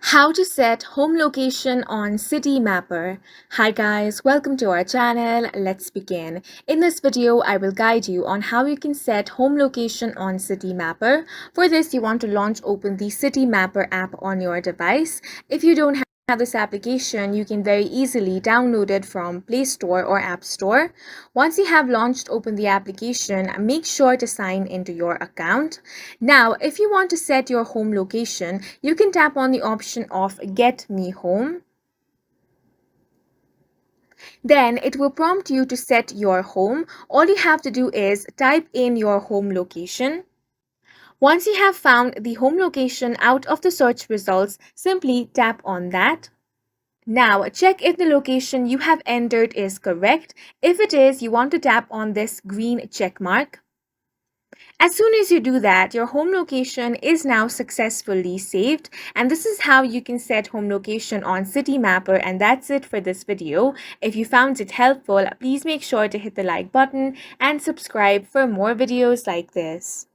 How to set home location on Citymapper. Hi guys, welcome to our channel. Let's begin. In this video, I will guide you on how you can set home location on Citymapper. For this, you want to open the Citymapper app on your device. If you don't have this application, you can very easily download it from Play Store or App Store. Once you have open the application, make sure to sign into your account. Now, if you want to set your home location, you can tap on the option of Get Me Home. Then it will prompt you to set your home. All you have to do is type in your home location. Once you have found the home location out of the search results, simply tap on that. Now, check if the location you have entered is correct. If it is, you want to tap on this green check mark. As soon as you do that, your home location is now successfully saved, and this is how you can set home location on Citymapper. And that's it for this video. If you found it helpful, please make sure to hit the like button and subscribe for more videos like this.